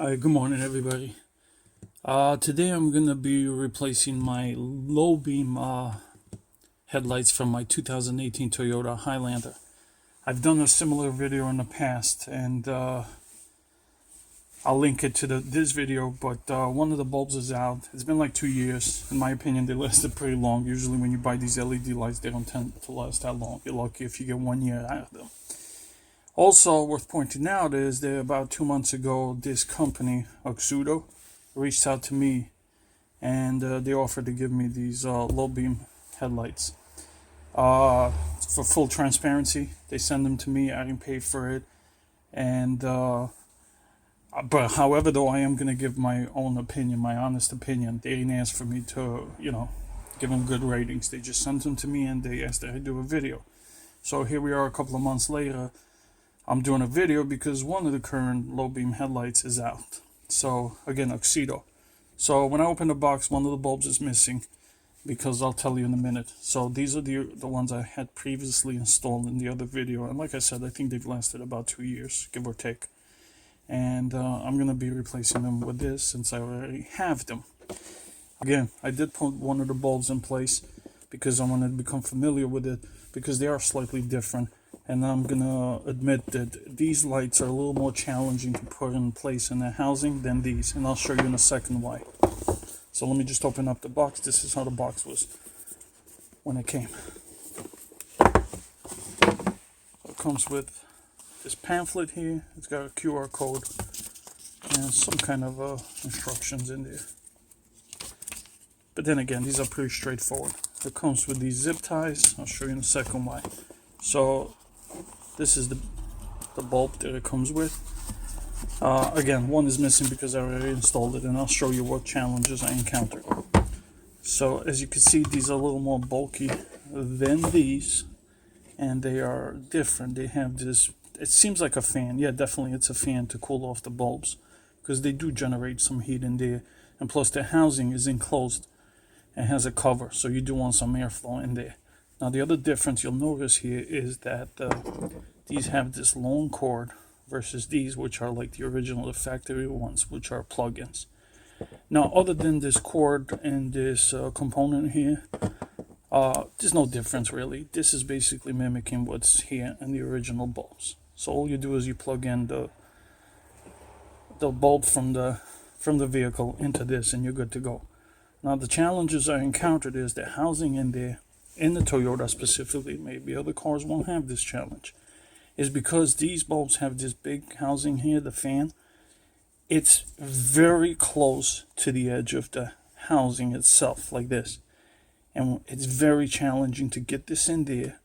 Hi, good morning, everybody. Today I'm gonna be replacing my low beam headlights from my 2018 Toyota Highlander. I've done a similar video in the past, and I'll link it to this video. But one of the bulbs is out. It's been like 2 years. In my opinion, they lasted pretty long. Usually, when you buy these LED lights, they don't tend to last that long. You're lucky if you get 1 year out of them. Also worth pointing out is that about 2 months ago, this company, Auxito, reached out to me, and they offered to give me these low beam headlights. For full transparency, they send them to me. I didn't pay for it, and but however, though, I am gonna give my own opinion, my honest opinion. They didn't ask for me to, give them good ratings. They just sent them to me, and they asked that I do a video. So here we are, a couple of months later. I'm doing a video because one of the current low beam headlights is out. So again, Auxito. So when I open the box, one of the bulbs is missing, because I'll tell you in a minute. So these are the ones I had previously installed in the other video, and like I said, I think they've lasted about 2 years, give or take. And I'm gonna be replacing them with this since I already have them. Again, I did put one of the bulbs in place because I wanted to become familiar with it, because they are slightly different. And I'm gonna admit that these lights are a little more challenging to put in place in the housing than these, and I'll show you in a second why. So let me just open up the box. This is how the box was when it came. It comes with this pamphlet here. It's got a QR code and some kind of instructions in there. But then again, these are pretty straightforward. It comes with these zip ties. I'll show you in a second why. So this is the bulb that it comes with. Again, one is missing because I already installed it, and I'll show you what challenges I encountered. So as you can see, these are a little more bulky than these, and they are different. They have this, it seems like a fan. Yeah, definitely it's a fan to cool off the bulbs, because they do generate some heat in there. And plus the housing is enclosed and has a cover, so you do want some airflow in there. Now the other difference you'll notice here is that these have this long cord versus these, which are like the original, the factory ones, which are plug-ins. Now other than this cord and this component here, there's no difference really. This is basically mimicking what's here in the original bulbs. So all you do is you plug in the bulb from the vehicle into this, and you're good to go. Now the challenges I encountered is the housing in there, in the Toyota specifically, maybe other cars won't have this challenge, is because these bulbs have this big housing here, the fan. It's very close to the edge of the housing itself, like this. And it's very challenging to get this in there,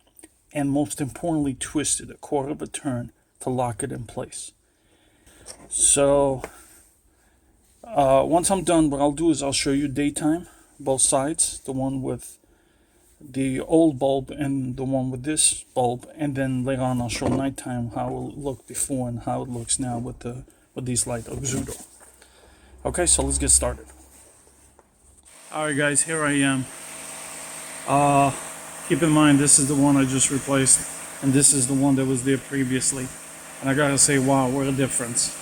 and most importantly, twist it a quarter of a turn to lock it in place. So once I'm done, what I'll do is I'll show you daytime, both sides, the one with the old bulb and the one with this bulb, and then later on I'll show nighttime how it looked before and how it looks now with these light Auxito. Okay, so let's get started. Alright guys, here I am. Keep in mind, this is the one I just replaced, and this is the one that was there previously, and I gotta say, wow, what a difference.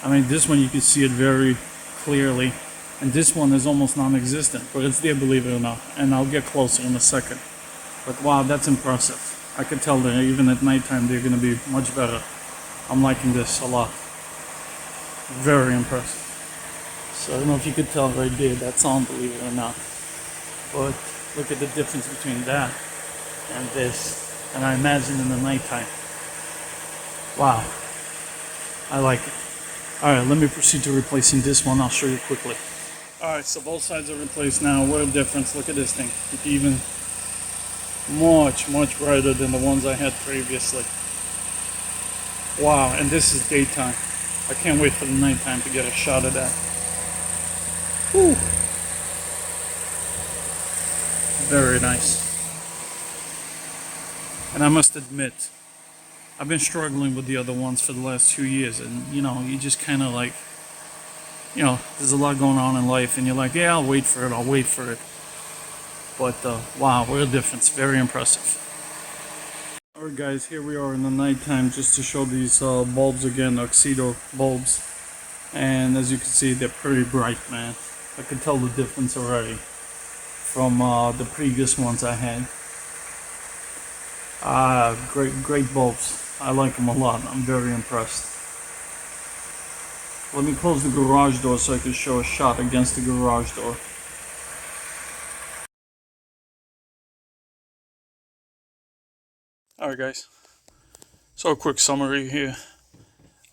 I mean, this one you can see it very clearly, and this one is almost non-existent, but it's there, believe it or not, and I'll get closer in a second. But wow, that's impressive. I can tell that even at nighttime they're going to be much better. I'm liking this a lot. Very impressive. So I don't know if you could tell right there, that's on, believe it or not. But look at the difference between that and this, and I imagine in the nighttime. Wow, I like it. Alright, let me proceed to replacing this one. I'll show you quickly. Alright, so both sides are replaced now. What a difference. Look at this thing. It's even much brighter than the ones I had previously. Wow, and this is daytime. I can't wait for the nighttime to get a shot of that. Whew. Very nice. And I must admit, I've been struggling with the other ones for the last 2 years, and you just kind of like, there's a lot going on in life, and you're like, yeah, I'll wait for it. But wow, what a difference. Very impressive. Alright guys, here we are in the nighttime, just to show these bulbs again, Auxito bulbs. And as you can see, they're pretty bright, man. I can tell the difference already from the previous ones I had. Great bulbs. I like them a lot. I'm very impressed. Let me close the garage door so I can show a shot against the garage door. Alright guys, so a quick summary here.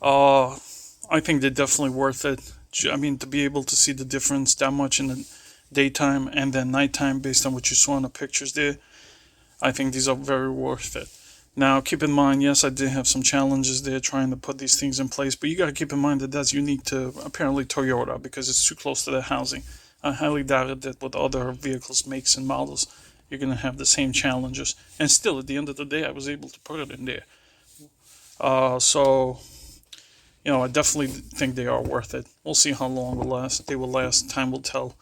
I think they're definitely worth it. I mean, to be able to see the difference that much in the daytime and then nighttime based on what you saw in the pictures there, I think these are very worth it. Now, keep in mind, yes, I did have some challenges there trying to put these things in place, but you got to keep in mind that that's unique to apparently Toyota because it's too close to their housing. I highly doubt that with other vehicles, makes and models, you're going to have the same challenges. And still, at the end of the day, I was able to put it in there. So, you know, I definitely think they are worth it. We'll see how long they will last. Time will tell.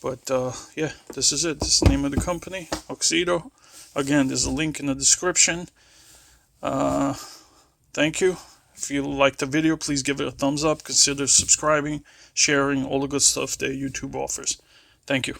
But, yeah, this is it. This is the name of the company, Auxito. Again, there's a link in the description. Thank you. If you liked the video, please give it a thumbs up. Consider subscribing, sharing, all the good stuff that YouTube offers. Thank you.